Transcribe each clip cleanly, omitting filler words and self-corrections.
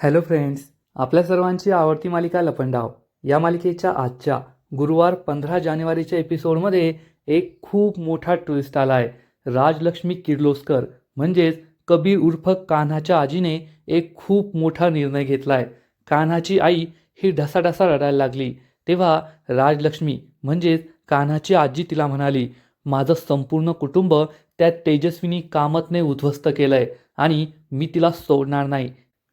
Hello friends, आपल्या सर्वांची आवडती मालिका लपंडाव या मालिकेच्या आजच्या गुरुवार 15 जानेवारीच्या एपिसोडमध्ये एक खूप मोठा ट्विस्ट आला आहे. राजलक्ष्मी किर्लोस्कर म्हणजेच कबीर उर्फ कान्हाच्या आजीने एक खूप मोठा निर्णय घेतला आहे. कान्हाची आई ही ढसाढसा रडायला लागली तेव्हा राजलक्ष्मी म्हणजेच कान्हाची आजी तिला म्हणाली, माझं संपूर्ण कुटुंब त्या तेजस्विनी कामतने उद्ध्वस्त केलंय आणि मी तिला सोडणार नाही.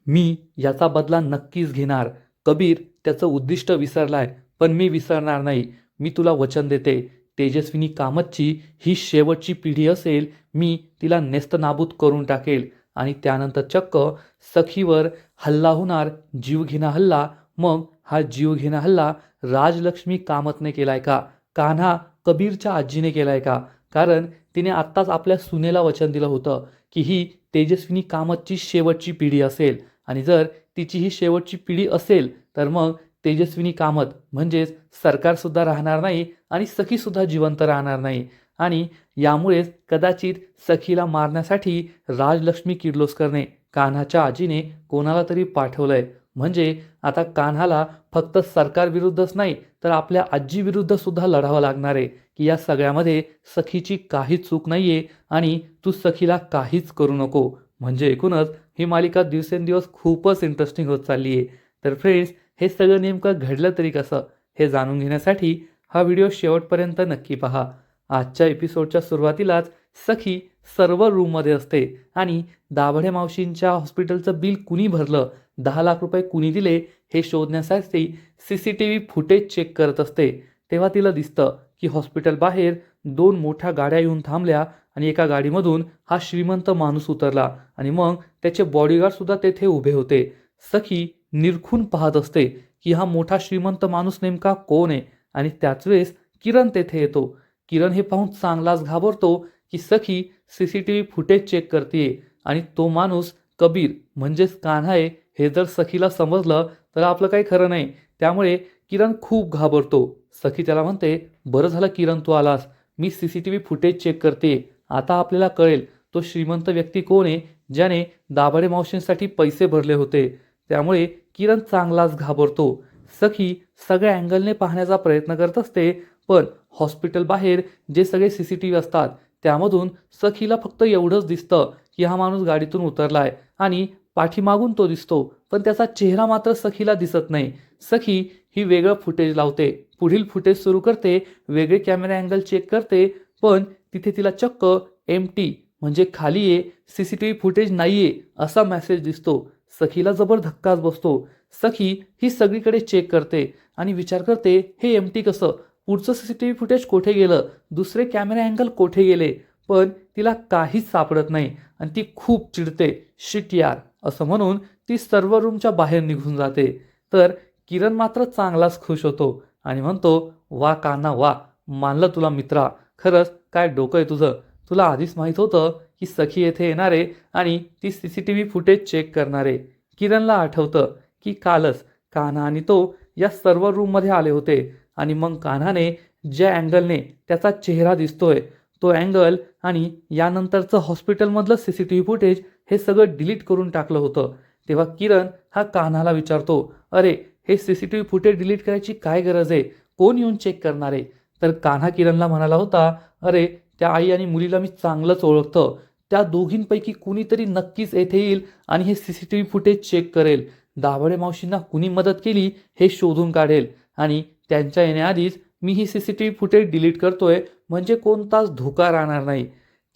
मी याचा बदला नक्कीच घेणार. कबीर त्याचं उद्दिष्ट विसरलाय, पण मी विसरणार नाही. मी तुला वचन देते, तेजस्विनी कामतची ही शेवटची पिढी असेल. मी तिला नेस्तनाबूत करून टाकेल आणि त्यानंतर चक्क सखीवर हल्ला होणार, जीवघेणा हल्ला. मग हा जीवघेणा हल्ला राजलक्ष्मी कामतने केलाय का, कान्हा कबीरच्या आजीने केलाय का? कारण तिने आत्ताच आपल्या सुनेला वचन दिलं होतं की ही तेजस्विनी कामतची शेवटची पिढी असेल आणि जर तिची ही शेवटची पिढी असेल तर मग तेजस्विनी कामत म्हणजेच सरकारसुद्धा राहणार नाही आणि सखीसुद्धा जिवंत राहणार नाही. आणि यामुळेच कदाचित सखीला मारण्यासाठी राजलक्ष्मी किर्लोस्करने कान्हाच्या आजीने कोणाला तरी पाठवलंय. म्हणजे आता कान्हाला फक्त सरकारविरुद्धच नाही तर आपल्या आजीविरुद्ध सुद्धा लढावं लागणार आहे की या सगळ्यामध्ये सखीची काहीच चूक नाहीये आणि तू सखीला काहीच करू नको. म्हणजे एकूणच ही मालिका दिवसेंदिवस खूपच इंटरेस्टिंग होत चालली आहे. तर फ्रेंड्स, हे सगळं नेमकं घडलं तरी कसं हे जाणून घेण्यासाठी हा व्हिडिओ शेवटपर्यंत नक्की पहा. आजच्या एपिसोडच्या सुरुवातीलाच सखी सर्व रूममध्ये असते आणि दाभडे मावशींच्या हॉस्पिटलचं बिल कुणी भरलं, 10 लाख रुपये कुणी दिले हे शोधण्यासाठी CCTV फुटेज चेक करत असते. तेव्हा तिला दिसतं की हॉस्पिटल बाहेर 2 मोठ्या गाड्या येऊन थांबल्या आणि एका गाडीमधून हा श्रीमंत माणूस उतरला आणि मग त्याचे बॉडीगार्ड सुद्धा तेथे उभे होते. सखी निरखून पाहत असते की हा मोठा श्रीमंत माणूस नेमका कोण आहे आणि त्याच वेळेस किरण तेथे येतो. किरण हे पाहून चांगलाच घाबरतो की सखी CCTV फुटेज चेक करते आणि तो माणूस कबीर म्हणजेच कान्हा आहे हे जर सखीला समजलं तर आपलं काही खरं नाही. त्यामुळे किरण खूप घाबरतो. सखी त्याला म्हणते, बरं झालं किरण तू आलास, मी CCTV फुटेज चेक करते. आता आपल्याला कळेल तो श्रीमंत व्यक्ती कोण आहे ज्याने दाभाडे मावशींसाठी पैसे भरले होते. त्यामुळे किरण चांगलाच घाबरतो. सखी सगळ्या अँगलने पाहण्याचा प्रयत्न करत असते, पण हॉस्पिटल बाहेर जे सगळे CCTV असतात त्यामधून सखीला फक्त एवढंच दिसतं की हा माणूस गाडीतून उतरलाय आणि पाठीमागून तो दिसतो, पण त्याचा चेहरा मात्र सखीला दिसत नाही. सखी ही वेगळं फुटेज लावते, पुढील फुटेज सुरू करते, वेगळे कॅमेरा अँगल चेक करते, पण तिथे तिला चक्क एम्प्टी म्हणजे खाली आहे, CCTV फुटेज नाहीये असा मेसेज दिसतो. सखीला जबर धक्काच बसतो. सखी ही सगळीकडे चेक करते आणि विचार करते, हे एम्प्टी कसं, पुढचं CCTV फुटेज कोठे गेलं, दुसरे कॅमेरा अँगल कोठे गेले. पण तिला काहीच सापडत नाही आणि ती खूप चिडते. शिट यार असं म्हणून ती सर्व रूमच्या बाहेर निघून जाते. तर किरण मात्र चांगलाच खुश होतो आणि म्हणतो, वा कान्हा वा, मानलं तुला मित्रा. खरंच काय डोकं आहे तुझं. तुला आधीच माहीत होतं की सखी येथे येणार आहे आणि ती CCTV फुटेज चेक करणार आहे. किरणला आठवतं की कालच कान्हा आणि तो या सर्व रूममध्ये आले होते आणि मग कान्हाने ज्या अँगलने त्याचा चेहरा दिसतोय तो अँगल आणि यानंतरचं हॉस्पिटलमधलं CCTV फुटेज हे सगळं डिलीट करून टाकलं होतं. तेव्हा किरण हा कान्हाला विचारतो, अरे हे CCTV फुटेज डिलीट करायची काय गरज आहे, कोण येऊन चेक करणार आहे? तर कान्हा किरणला म्हणाला होता, अरे त्या आई आणि मुलीला मी चांगलंच ओळखतं. त्या दोघींपैकी कुणीतरी नक्कीच येथे येईल आणि हे CCTV फुटेज चेक करेल. दाभाडे मावशींना कुणी मदत केली हे शोधून काढेल आणि त्यांच्या येण्याआधीच मी ही CCTV फुटेज डिलीट करतोय म्हणजे कोणताच धोका राहणार नाही.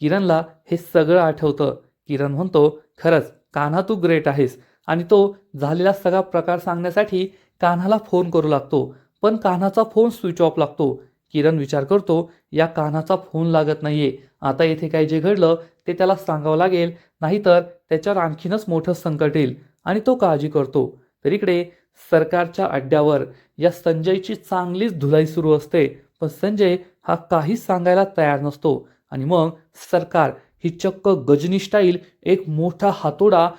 किरणला हे सगळं आठवतं. किरण म्हणतो, खरंच कान्हा तू ग्रेट आहेस. आणि तो झालेला सगळा प्रकार सांगण्यासाठी कान्हाला फोन करू लागतो, पण कान्हाचा फोन स्विच ऑफ लागतो. किरण विचार करतो, या कान्हाचा फोन लागत नाहीये. आता येथे काय जे घडलं ते त्याला सांगावं लागेल, नाहीतर त्याच्यावर आणखीनच मोठं संकट येईल आणि तो काळजी करतो. तर इकडे सरकारच्या अड्ड्यावर या संजयची चांगलीच धुलाई सुरू असते, पण संजय हा काहीच सांगायला तयार नसतो आणि मग सरकार ही चक्क गजनी स्टाईल एक मोठा हातोडा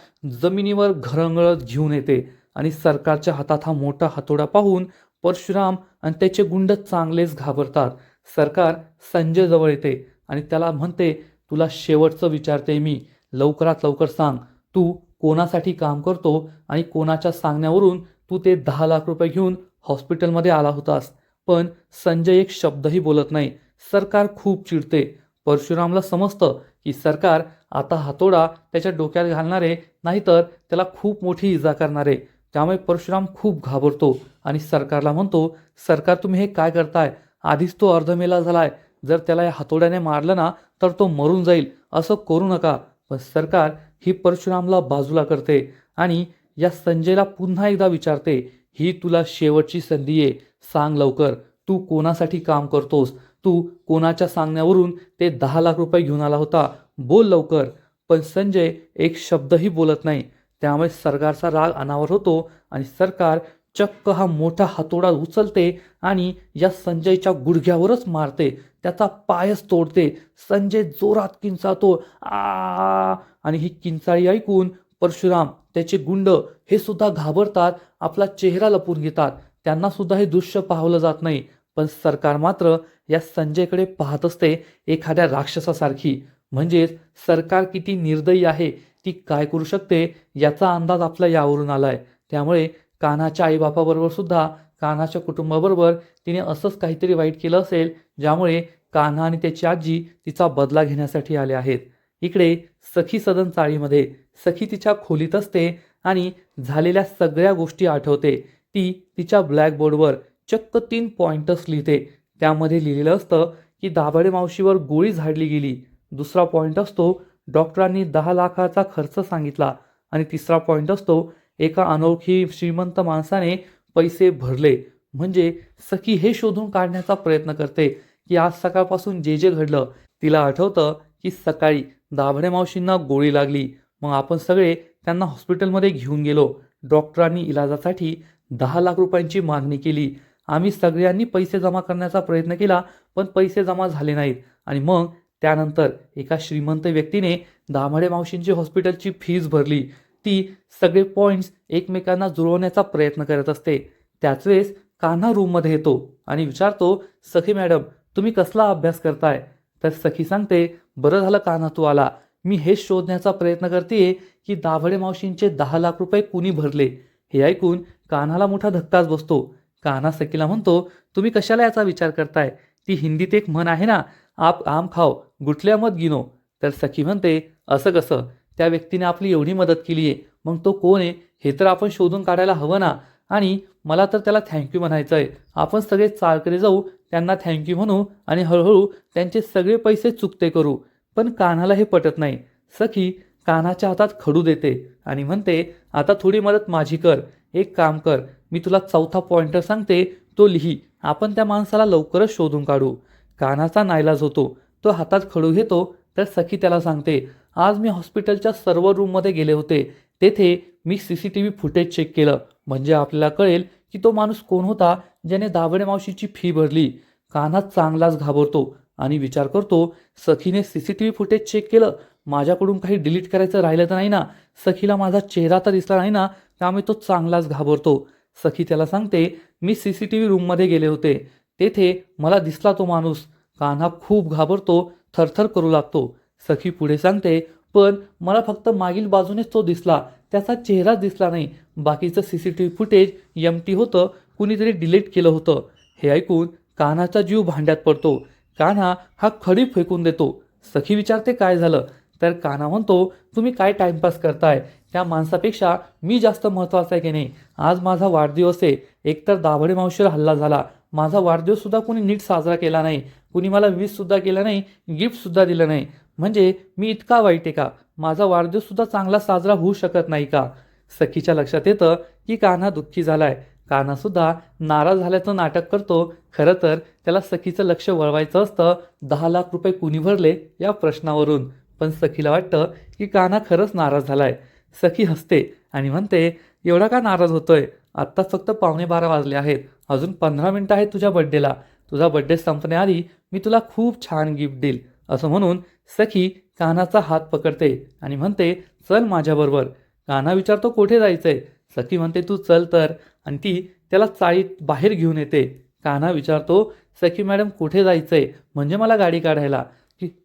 जमिनीवर घरंगळत घेऊन येते आणि सरकारच्या हातात हा मोठा हातोडा पाहून परशुराम आणि त्याचे गुंड चांगलेच घाबरतात. सरकार संजय जवळ येते आणि त्याला म्हणते, तुला शेवटचं विचारते मी, लवकरात लवकर सांग, तू कोणासाठी काम करतो आणि कोणाच्या सांगण्यावरून तू ते 10 लाख रुपये घेऊन हॉस्पिटलमध्ये आला होतास. पण संजय एक शब्दही बोलत नाही. सरकार खूप चिडते. परशुरामला समजतं की सरकार आता हातोडा त्याच्या डोक्यात घालणारे, नाहीतर त्याला खूप मोठी इजा करणारे. त्यामुळे परशुराम खूप घाबरतो आणि सरकारला म्हणतो, सरकार तुम्ही हे काय करताय? आधीच तो अर्धमेला झालाय. जर त्याला या हातोड्याने मारलं ना तर तो मरून जाईल. असं करू नका. पण सरकार ही परशुरामला बाजूला करते आणि या संजयला पुन्हा एकदा विचारते, ही तुला शेवटची संधी आहे. सांग लवकर, तू कोणासाठी काम करतोस? तू कोणाच्या सांगण्यावरून ते 10 लाख रुपये घेऊन आला होता? बोल लवकर. पण संजय एक शब्दही बोलत नाही. त्यामुळे सरकारचा राग अनावर होतो आणि सरकार चक्क हा मोठा हातोडा उचलते आणि या संजयच्या गुडघ्यावरच मारते. त्याचा पायच तोडते. संजय जोरात किंचाळतो, आ! आणि ही किंचाळी ऐकून परशुराम, त्याचे गुंड हे सुद्धा घाबरतात. आपला चेहरा लपवून घेतात. त्यांना सुद्धा हे दृश्य पाहवलं जात नाही. पण सरकार मात्र या संजयकडे पाहत असते एखाद्या राक्षसासारखी. म्हणजेच सरकार किती निर्दयी आहे, ती काय करू शकते याचा अंदाज आपला यावरून आलाय. त्यामुळे कान्हाच्या आईबापाबरोबर सुद्धा कान्हाच्या कुटुंबाबरोबर तिने असंच काहीतरी वाईट केलं असेल, ज्यामुळे कान्हा आणि त्याची आजी तिचा बदला घेण्यासाठी आले आहेत. इकडे सखी सदन चाळीमध्ये सखी तिच्या खोलीत असते आणि झालेल्या सगळ्या गोष्टी आठवते. ती तिच्या ब्लॅकबोर्डवर चक्क 3 पॉइंटर्स लिहिते. त्यामध्ये लिहिलेलं असतं की दाभाडे मावशीवर गोळी झाडली गेली. दुसरा पॉइंट असतो डॉक्टरांनी 10 लाखाचा खर्च सांगितला. आणि तिसरा पॉइंट असतो एका अनोळखी श्रीमंत माणसाने पैसे भरले. म्हणजे सखी हे शोधून काढण्याचा प्रयत्न करते की आज सकाळपासून जे जे घडलं. तिला आठवतं की सकाळी दाभाडे मावशींना गोळी लागली. मग आपण सगळे त्यांना हॉस्पिटलमध्ये घेऊन गेलो. डॉक्टरांनी इलाजासाठी 10 लाख रुपयांची मागणी केली. आम्ही सगळ्यांनी पैसे जमा करण्याचा प्रयत्न केला, पण पैसे जमा झाले नाहीत. आणि मग त्यानंतर एका श्रीमंत व्यक्तीने दाभाडे मावशींची हॉस्पिटलची फीस भरली. ती सगळे पॉईंट्स एकमेकांना जुळवण्याचा प्रयत्न करत असते. त्याच वेळेस कान्हा रूममध्ये येतो आणि विचारतो, सखी मॅडम तुम्ही कसला अभ्यास करताय? तर सखी सांगते, बरं झालं कान्हा तू आला. मी हेच शोधण्याचा प्रयत्न करते की दाभाडे मावशींचे 10 लाख रुपये कुणी भरले. हे ऐकून कान्हाला मोठा धक्काच बसतो. कान्हा सखीला म्हणतो, तुम्ही कशाला याचा विचार करताय? ती हिंदीत एक म्हण आहे ना, आप आम खाओ गुठल्या मत गिनो. तर सखी म्हणते, असं कसं? त्या व्यक्तीने आपली एवढी मदत केली आहे, मग तो कोण आहे हे तर आपण शोधून काढायला हवं ना. आणि मला तर त्याला थँक्यू म्हणायचं आहे. आपण सगळे चाळकडे जाऊ, त्यांना थँक्यू म्हणू आणि हळूहळू त्यांचे सगळे पैसे चुकते करू. पण कान्हाला हे पटत नाही. सखी कान्हाच्या हातात खडू देते आणि म्हणते, आता थोडी मदत माझी कर. एक काम कर, मी तुला 4था पॉइंटर सांगते, तो लिही. आपण त्या माणसाला लवकरच शोधून काढू. कान्हाचा नाईलाज होतो. तो हातात खडू घेतो. तर सखी त्याला सांगते, आज मी हॉस्पिटलच्या सर्व रूममध्ये गेले होते. तेथे मी CCTV फुटेज चेक केलं. म्हणजे आपल्याला कळेल की तो माणूस कोण होता ज्याने दाभाडे मावशीची फी भरली. कान्हा चांगलाच घाबरतो आणि विचार करतो, सखीने CCTV फुटेज चेक केलं, माझ्याकडून काही डिलीट करायचं राहिलं तर नाही ना? सखीला माझा चेहरा तर दिसला नाही ना? त्यामुळे तो चांगलाच घाबरतो. सखी त्याला सांगते, मी CCTV रूममध्ये गेले होते. तेथे मला दिसला तो माणूस. कान्हा खूप घाबरतो, थरथर करू लागतो. सखी पुढे सांगते, पण मला फक्त मागील बाजूनेच तो दिसला, त्याचा चेहराच दिसला नाही. बाकीचं CCTV फुटेज एम्प्टी होतं, कुणीतरी डिलीट केलं होतं. हे ऐकून कान्हाचा जीव भांड्यात पडतो. कान्हा हा खडी फेकून देतो. सखी विचारते, काय झालं? तर कान्हा म्हणतो, तुम्ही काय टाइमपास करताय? त्या माणसापेक्षा मी जास्त महत्त्वाचा आहे की नाही? आज माझा वाढदिवस आहे. एकतर दाभाडे मावशीवर हल्ला झाला, माझा वाढदिवससुद्धा कोणी नीट साजरा केला नाही, कुणी मला विशसुद्धा केलं नाही, गिफ्टसुद्धा दिलं नाही. म्हणजे मी इतका वाईट आहे का? माझा वाढदिवससुद्धा चांगला साजरा होऊ शकत नाही का? सखीच्या लक्षात येतं की कान्हा दुःखी झालाय. कान्हासुद्धा नाराज झाल्याचं नाटक करतो. खरं तर त्याला सखीचं लक्ष वळवायचं असतं 10 लाख रुपये कुणी भरले या प्रश्नावरून. पण सखीला वाटतं की कान्हा खरंच नाराज झालाय. सखी हसते आणि म्हणते, एवढा का नाराज होतोय? आत्ता फक्त 11:45 वाजले आहेत. अजून 15 मिनिटं आहेत तुझ्या बड्डेला. तुझा बड्डे संपण्याआधी मी तुला खूप छान गिफ्ट देईल. असं म्हणून सखी कान्हाचा हात पकडते आणि म्हणते, चल माझ्याबरोबर. कान्हा विचारतो, कुठे जायचंय? सखी म्हणते, तू चल तर. आणि ती त्याला चाळीत बाहेर घेऊन येते. कान्हा विचारतो, सखी मॅडम कुठे जायचंय? म्हणजे मला गाडी काढायला.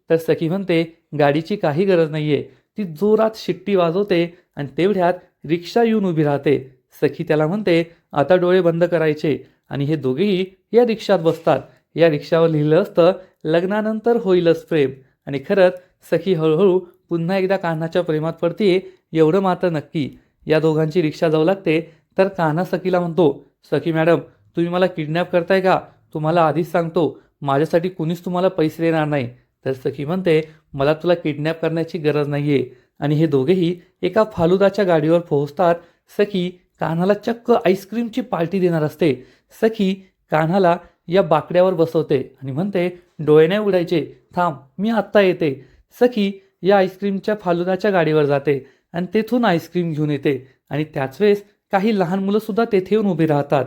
तर सखी म्हणते, गाडीची काही गरज नाहीये. ती जोरात शिट्टी वाजवते आणि तेवढ्यात रिक्षा येऊन उभी राहते. सखी त्याला म्हणते, आता डोळे बंद करायचे. आणि हे दोघेही या रिक्षात बसतात. या रिक्षावर लिहिलं असतं, लग्नानंतर होईलच प्रेम. आणि खरंच सखी हळूहळू पुन्हा एकदा कान्हाच्या प्रेमात पडते, एवढं मात्र नक्की. या दोघांची रिक्षा जाऊ लागते तर कान्हा सखीला म्हणतो, सखी मॅडम, तुम्ही मला किडनॅप करताय का? तुम्हाला आधीच सांगतो, माझ्यासाठी कुणीच तुम्हाला पैसे देणार नाही. तर सखी म्हणते, मला तुला किडनॅप करण्याची गरज नाही आहे. आणि हे दोघेही एका फालुदाच्या गाडीवर पोहोचतात. सखी कान्हाला चक्क आईस्क्रीमची पार्टी देणार असते. सखी कान्हाला या बाकड्यावर बसवते आणि म्हणते, डोळे नाही उघडायचे, थांब, मी आत्ता येते. सखी या आईस्क्रीमच्या फालुदाच्या गाडीवर जाते आणि तेथून आईस्क्रीम घेऊन येते. आणि त्याच वेळेस काही लहान मुलंसुद्धा तेथे येऊन उभी राहतात.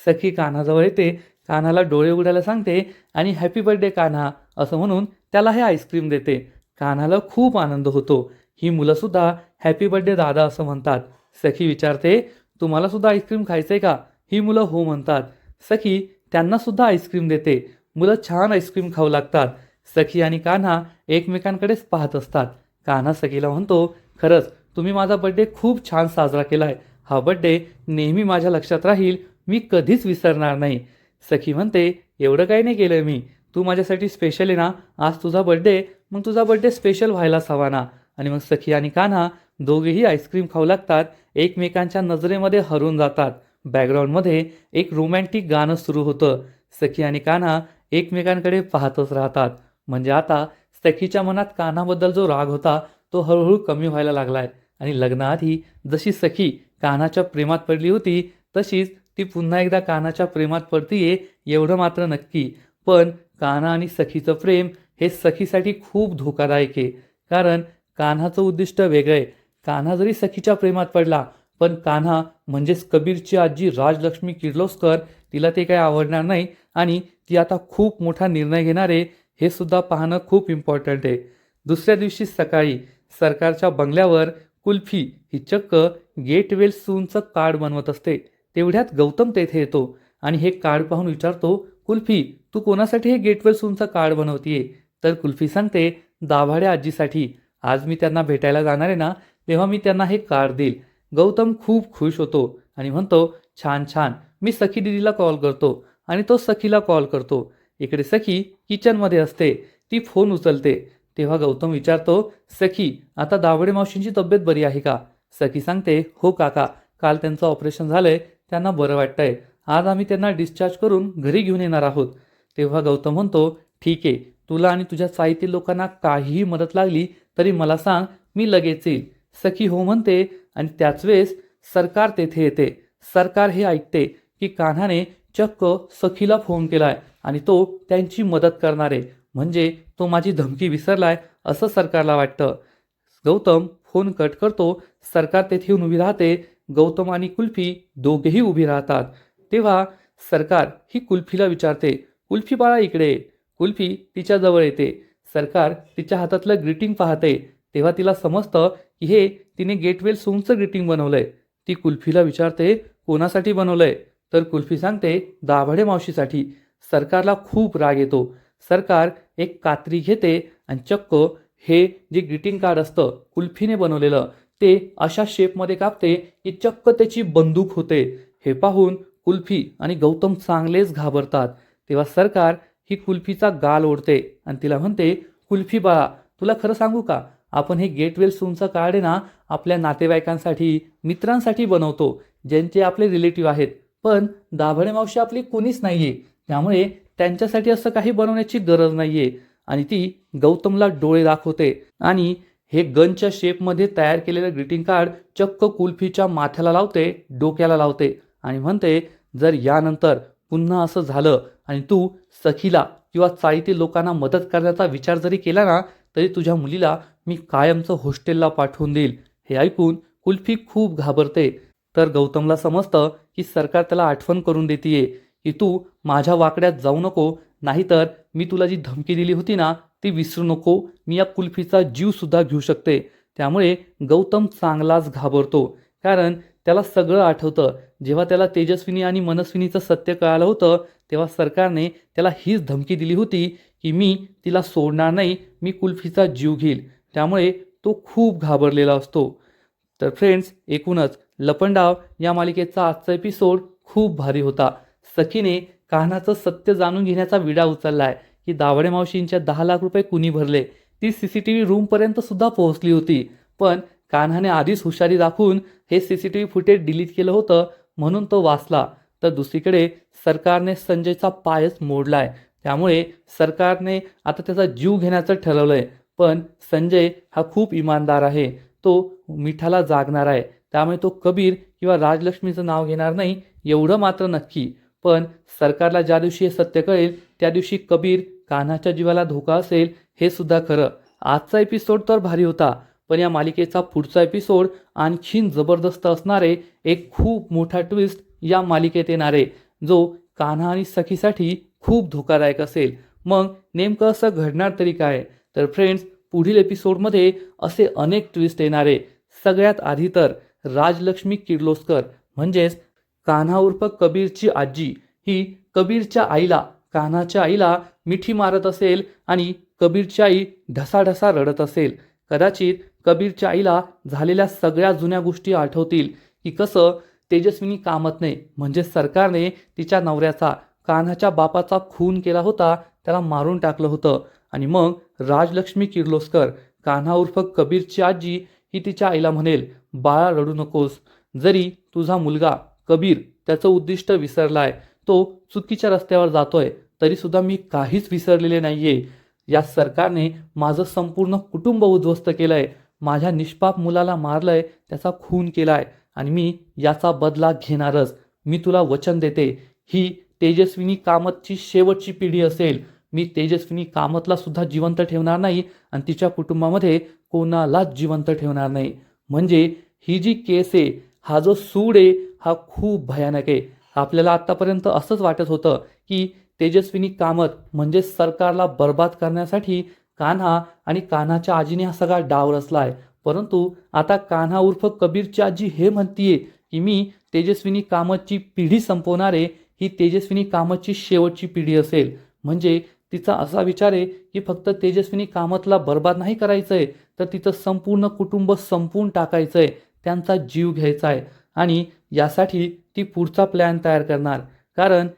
सखी कान्हाजवळ येते, कान्हाला डोळे उघडायला सांगते आणि हॅपी बर्थडे कान्हा असं म्हणून त्याला हे आईस्क्रीम देते. कान्हाला खूप आनंद होतो. ही मुलंसुद्धा हॅपी बर्थडे दादा असं म्हणतात. सखी विचारते, तुम्हाला सुद्धा आईस्क्रीम खायचंय का? ही मुलं हो म्हणतात. सखी त्यांनासुद्धा आईस्क्रीम देते. मुलं छान आईस्क्रीम खाऊ लागतात. सखी आणि कान्हा एकमेकांकडेच पाहत असतात. कान्हा सखीला म्हणतो, खरंच तुम्ही माझा बड्डे खूप छान साजरा केलाय. हा बड्डे नेहमी माझ्या लक्षात राहील, मी कधीच विसरणार नाही. सखी म्हणते, एवढं काही नाही केलं मी, तू माझ्यासाठी स्पेशल आहे ना, आज तुझा बड्डे, मग तुझा बड्डे स्पेशल व्हायलाच हवा ना. आणि मग सखी आणि कान्हा दोघेही आईस्क्रीम खाऊ लागतात, एकमेकांच्या नजरेमध्ये हरवून जातात. बॅकग्राऊंडमध्ये एक रोमॅन्टिक गाणं सुरू होतं. सखी आणि कान्हा एकमेकांकडे पाहतच राहतात. म्हणजे आता सखीच्या मनात कान्हाबद्दल जो राग होता तो हळूहळू कमी व्हायला लागलाय. आणि लग्नाआधी जशी सखी कान्हाच्या प्रेमात पडली होती, तशीच ती पुन्हा एकदा कान्हाच्या प्रेमात पडतीये, एवढं मात्र नक्की. पण कान्हा आणि सखीचं प्रेम हे सखीसाठी खूप धोकादायक आहे. कारण कान्हाचं उद्दिष्ट वेगळं आहे. कान्हा जरी सखीच्या प्रेमात पडला, पण कान्हा म्हणजेच कबीरची आजी राजलक्ष्मी किर्लोस्कर, तिला ते काही आवडणार नाही आणि ती आता खूप मोठा निर्णय घेणार आहे, हे सुद्धा पाहणं खूप इम्पॉर्टंट आहे. दुसऱ्या दिवशी सकाळी सरकारच्या बंगल्यावर कुल्फी ही चक्क गेट वेल सूनचं कार्ड बनवत असते. तेवढ्यात गौतम तेथे येतो आणि हे कार्ड पाहून विचारतो, कुल्फी, तू कोणासाठी हे गेट वेल सूनचं कार्ड बनवतीये? तर कुल्फी सांगते, दाभाडे आजीसाठी. आज मी त्यांना भेटायला जाणार आहे ना, तेव्हा मी त्यांना हे कार्ड देईल. गौतम खूप खुश होतो आणि म्हणतो, छान छान, मी सखी दिदीला कॉल करतो. आणि तो सखीला कॉल करतो. इकडे सखी किचनमध्ये असते. ती फोन उचलते. तेव्हा गौतम विचारतो, सखी, आता दाभाडे मावशींची तब्येत बरी आहे का? सखी सांगते, हो काका, काल त्यांचं ऑपरेशन झालंय, त्यांना बरं वाटतंय. आज आम्ही त्यांना डिस्चार्ज करून घरी घेऊन येणार आहोत. तेव्हा गौतम म्हणतो, ठीक आहे, तुला आणि तुझ्या चाळीतील लोकांना काहीही मदत लागली तरी मला सांग, मी लगेच येईल. सखी हो म्हणते आणि त्याच वेळेस सरकार तेथे येते. सरकार हे ऐकते की कान्हाने चक्क सखीला फोन केलाय आणि तो त्यांची मदत करणार आहे. म्हणजे तो माझी धमकी विसरलाय असं सरकारला वाटतं. गौतम फोन कट करतो. सरकार तेथे येऊन उभी राहते. गौतम आणि कुल्फी दोघेही उभी राहतात. तेव्हा सरकार ही कुल्फीला विचारते, कुल्फी बाळा इकडे. कुल्फी तिच्याजवळ येते. सरकार तिच्या हातातलं ग्रीटिंग पाहते. तेव्हा तिला समजतं की हे तिने गेटवेल सूनचं ग्रीटिंग बनवलंय. ती कुल्फीला विचारते, कोणासाठी बनवलंय? तर कुल्फी सांगते, दाभाडे मावशीसाठी. सरकारला खूप राग येतो. सरकार एक कात्री घेते आणि चक्क हे जे ग्रीटिंग कार्ड असतं कुल्फीने बनवलेलं, ते अशा शेपमध्ये कापते की चक्क त्याची बंदूक होते. हे पाहून कुल्फी आणि गौतम चांगलेच घाबरतात. तेव्हा सरकार ही कुल्फीचा गाल ओढते आणि तिला म्हणते, कुल्फी बाळा, तुला खरं सांगू का, आपण हे गेटवेल सूनचं कार्ड आहे ना, आपल्या नातेवाईकांसाठी, मित्रांसाठी बनवतो, ज्यांचे आपले रिलेटिव्ह आहेत. पण दाभाडे मावशी आपली कोणीच नाहीये, त्यामुळे त्यांच्यासाठी असं काही बनवण्याची गरज नाहीये. आणि ती गौतमला डोळे दाखवते आणि हे गनच्या शेपमध्ये तयार केलेलं ग्रीटिंग कार्ड चक्क कुल्फीच्या माथ्याला लावते, डोक्याला लावते आणि म्हणते, जर यानंतर पुन्हा असं झालं आणि तू सखीला किंवा चाळीतील लोकांना मदत करण्याचा विचार जरी केला ना, तरी तुझ्या मुलीला मी कायमचं हॉस्टेलला पाठवून देईल. हे ऐकून कुल्फी खूप घाबरते. तर गौतमला समजतं की सरकार त्याला आठवण करून देतीये की तू माझ्या वाकड्यात जाऊ नको, नाहीतर मी तुला जी धमकी दिली होती ना, ती विसरू नको, मी या कुल्फीचा जीव सुद्धा घेऊ शकते. त्यामुळे गौतम चांगलाच घाबरतो. कारण त्याला सगळं आठवतं. जेव्हा त्याला तेजस्विनी आणि मनस्विनीचं सत्य कळालं होतं, तेव्हा सरकारने त्याला हीच धमकी दिली होती की मी तिला सोडणार नाही, मी कुल्फीचा जीव घेईल. त्यामुळे तो खूप घाबरलेला असतो. तर फ्रेंड्स, एकूणच लपंडाव या मालिकेचा आजचा एपिसोड खूप भारी होता. सखीने कान्हाचं सत्य जाणून घेण्याचा विडा उचललाय की दावडे मावशींच्या 10 लाख रुपये कुणी भरले. ती CCTV रूमपर्यंत सुद्धा पोहोचली होती. पण कान्हाने आधीच हुशारी दाखवून हे CCTV फुटेज डिलीट केलं होतं, म्हणून तो वाचला. तर दुसरीकडे सरकारने संजयचा पायच मोडलाय. त्यामुळे सरकारने आता त्याचा जीव घेण्याचं ठरवलंय. पण संजय हा खूप इमानदार आहे. तो मिठाला जागणार आहे. त्यामुळे तो कबीर किंवा राजलक्ष्मीचं नाव घेणार नाही, एवढं मात्र नक्की. पण सरकारला ज्या दिवशी हे सत्य कळेल त्या दिवशी कबीर कान्हाच्या जीवाला धोका असेल, हे सुद्धा खरं. आजचा एपिसोड तर भारी होता, पण या मालिकेचा पुढचा एपिसोड आणखीन जबरदस्त असणारे, एक खूप मोठा ट्विस्ट या मालिकेत येणारे, जो कान्हा आणि सखीसाठी खूप धोकादायक असेल. मग नेमकं असं घडणार तरी काय? तर फ्रेंड्स, पुढील एपिसोडमध्ये असे अनेक ट्विस्ट येणारे. सगळ्यात आधी तर राजलक्ष्मी किर्लोस्कर म्हणजेच कान्हा उर्फ कबीरची आजी ही कबीरच्या आईला, कान्हाच्या आईला मिठी मारत असेल आणि कबीरची आई ढसाढसा रडत असेल. कदाचित कबीरच्या आईला झालेल्या सगळ्या जुन्या गोष्टी आठवतील की कसं तेजस्विनी कामतने म्हणजे सरकारने तिच्या नवऱ्याचा, कान्हाच्या बापाचा खून केला होता, त्याला मारून टाकलं होतं. आणि मग राजलक्ष्मी किर्लोस्कर, कान्हा उर्फ कबीरची आजी, ही तिच्या आईला म्हणेल, बाळा रडू नकोस. जरी तुझा मुलगा कबीर त्याचं उद्दिष्ट विसरलाय, तो चुकीच्या रस्त्यावर जातोय, तरी सुद्धा मी काहीच विसरलेले नाहीये. या सरकारने माझं संपूर्ण कुटुंब उद्ध्वस्त केलंय, माझ्या निष्पाप मुलाला मारलंय, त्याचा खून केलाय आणि मी याचा बदला घेणारच. मी तुला वचन देते, ही तेजस्विनी कामतची शेवटची पिढी असेल. मी तेजस्विनी कामतला सुद्धा जिवंत ठेवणार नाही आणि तिच्या कुटुंबामध्ये कोणालाच जिवंत ठेवणार नाही. म्हणजे ही जी केस आहे, हा जो सूड आहे, हा खूप भयानक आहे. आपल्याला आत्तापर्यंत असंच वाटत होतं की तेजस्विनी कामत म्हणजे सरकारला बर्बाद करण्यासाठी कान्हा आणि कान्हाच्या आजीने हा सगळा डाव रचलाय. परंतु आता कान्हा उर्फ कबीरची आजी हे म्हणतीये की मी तेजस्विनी कामतची पिढी संपवणार आहे. ही तेजस्विनी कामतची शेवटची पिढी असेल. म्हणजे तिचा असा विचार आहे की फक्त तेजस्विनी कामतला बर्बाद नाही करायचंय, तर तिचं संपूर्ण कुटुंब संपवून टाकायचंय, त्यांचा जीव घ्यायचा आहे. आणि यासाठी ती पुढचा प्लॅन तयार करणार. कारण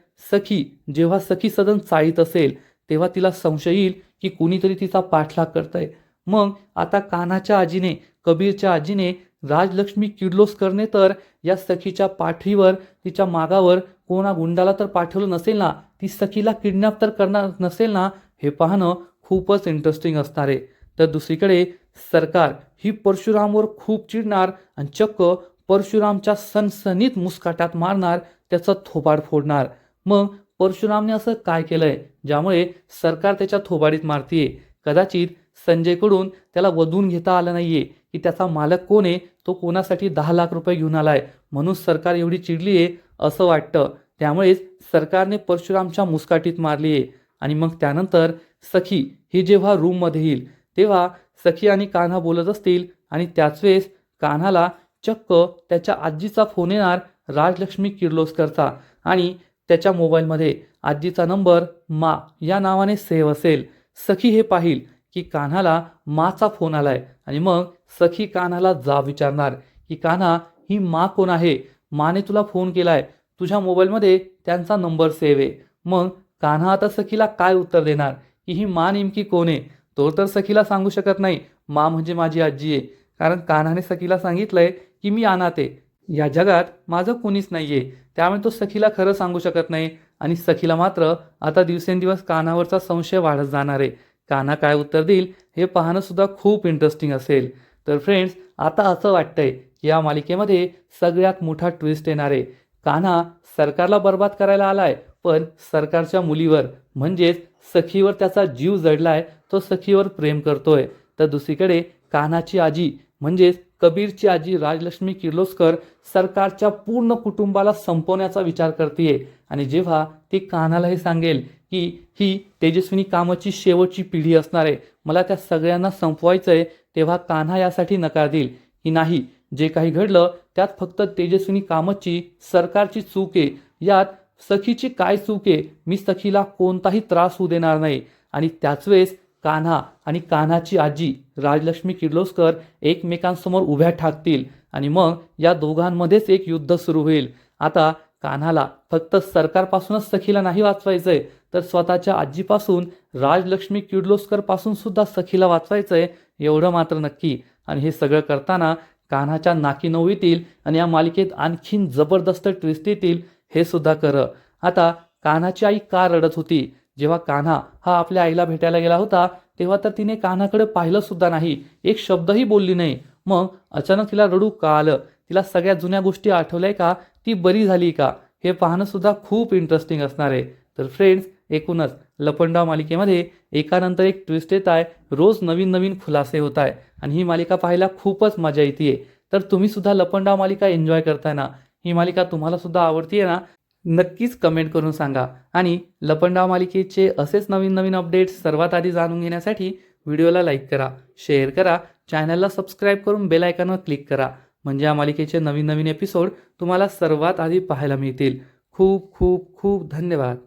जेव्हा सखी सदन चाळीत असेल तेव्हा तिला संशय येईल की कुणीतरी तिचा पाठलाग करतंय. मग आता कान्हाच्या आजीने, कबीरच्या आजीने, राजलक्ष्मी किर्लोस्करने तर या सखीच्या पाठीवर, तिच्या मागावर कोणा गुंडाला तर पाठवलं नसेल ना, ती सखीला किडनॅप तर करणार नसेल ना, हे पाहणं खूपच इंटरेस्टिंग असणार आहे. तर दुसरीकडे सरकार ही परशुरामवर खूप चिडणार आणि चक्क परशुरामच्या सनसनीत मुस्काटात मारणार, त्याचं थोबाड फोडणार. मग परशुरामने असं काय केलंय ज्यामुळे सरकार त्याच्या थोबाडीत मारतीये? कदाचित संजयकडून त्याला वधून घेता आलं नाहीये की त्याचा मालक कोण आहे, तो कोणासाठी 10 लाख रुपये घेऊन आलाय, म्हणून सरकार एवढी चिडली आहे असं वाटतं. त्यामुळेच सरकारने परशुरामच्या मुस्काटीत मारली आहे. आणि मग त्यानंतर सखी ही जेव्हा रूममध्ये येईल तेव्हा सखी आणि कान्हा बोलत असतील आणि त्याच वेळेस कान्हाला चक्क त्याच्या आजीचा फोन येणार, राजलक्ष्मी किर्लोस्करचा, आणि त्याच्या मोबाईलमध्ये आजीचा नंबर मा या नावाने सेव्ह असेल. सखी हे पाहिल की कान्हाला माचा फोन आलाय आणि मग सखी कान्हाला जाब विचारणार की कान्हा, ही मा कोण आहे? माने तुला फोन केलाय, तुझ्या मोबाईलमध्ये त्यांचा नंबर सेव्ह आहे. मग कान्हा आता सखीला काय उत्तर देणार की ही मा नेमकी कोण आहे? तो तर सखीला सांगू शकत नाही, मा म्हणजे माझी आजी आहे. कारण कान्हाने सखीला सांगितलंय की मी अनाथ आहे, या जगात माझं कोणीच नाहीये. त्यामुळे तो सखीला खरं सांगू शकत नाही. आणि सखीला मात्र आता दिवसेंदिवस कान्हावरचा संशय वाढत जाणार आहे. कान्हा काय उत्तर देईल हे पाहणं सुद्धा खूप इंटरेस्टिंग असेल. तर फ्रेंड्स, आता असं वाटतंय की या मालिकेमध्ये सगळ्यात मोठा ट्विस्ट येणार आहे. कान्हा सरकारला बर्बाद करायला आलाय, पण सरकारच्या मुलीवर म्हणजेच सखीवर त्याचा जीव जडलाय, तो सखीवर प्रेम करतोय. तर दुसरीकडे कान्हाची आजी म्हणजेच कबीरची आजी राजलक्ष्मी किर्लोस्कर सरकारच्या पूर्ण कुटुंबाला संपवण्याचा विचार करते. आणि जेव्हा ती कान्हाला हे सांगेल की ही तेजस्विनी कामतची शेवटची पिढी असणार आहे, मला त्या सगळ्यांना संपवायचंय, तेव्हा कान्हा यासाठी नकार देईल की नाही, जे काही घडलं त्यात फक्त तेजस्विनी कामतची, सरकारची चूक आहे, यात सखीची काय चूक आहे? मी सखीला कोणताही त्रास होऊ देणार नाही. आणि त्याच वेळेस कान्हा आणि कान्हाची आजी राजलक्ष्मी किर्लोस्कर एकमेकांसमोर उभ्या ठाकतील आणि मग या दोघांमध्येच एक युद्ध सुरू होईल. आता कान्हाला फक्त सरकारपासूनच सखीला नाही वाचवायचंय, तर स्वतःच्या आजीपासून राजलक्ष्मी किर्लोस्कर पासून सुद्धा सखीला वाचवायचंय, एवढं मात्र नक्की. आणि हे सगळं करताना कान्हाच्या नाकी नऊ येतील आणि या मालिकेत आणखीन जबरदस्त ट्विस्ट येतील, हे सुद्धा खरं. आता कान्हाची आई का रडत होती? जेव्हा कान्हा हा आपल्या आईला भेटायला गेला होता तेव्हा तर तिने कान्हाकडे पाहिलं सुद्धा नाही, एक शब्दही बोलली नाही. मग अचानक तिला रडू का आलं? तिला सगळ्या जुन्या गोष्टी आठवल्या का? ती बरी झाली का? हे पाहणं सुद्धा खूप इंटरेस्टिंग असणार आहे. तर फ्रेंड्स, एकूणच लपंडाव मालिकेमध्ये एकानंतर एक ट्विस्ट येत आहे, रोज नवीन नवीन खुलासे होत आहे आणि ही मालिका पाहायला खूपच मजा येते. तर तुम्ही सुद्धा लपंडाव मालिका एन्जॉय करताय ना? ही मालिका तुम्हाला सुद्धा आवडतीये ना? नक्कीच कमेंट करून सांगा. आणि लपंडाव मालिकेचे असेच नवीन नवीन अपडेट्स सर्वात आधी जाणून घेण्यासाठी व्हिडिओला लाईक करा, शेअर करा, चॅनलला सबस्क्राईब करून बेल आयकॉनवर क्लिक करा, म्हणजे या मालिकेचे नवीन नवीन एपिसोड तुम्हाला सर्वात आधी पाहायला मिळतील. खूप खूप खूप धन्यवाद.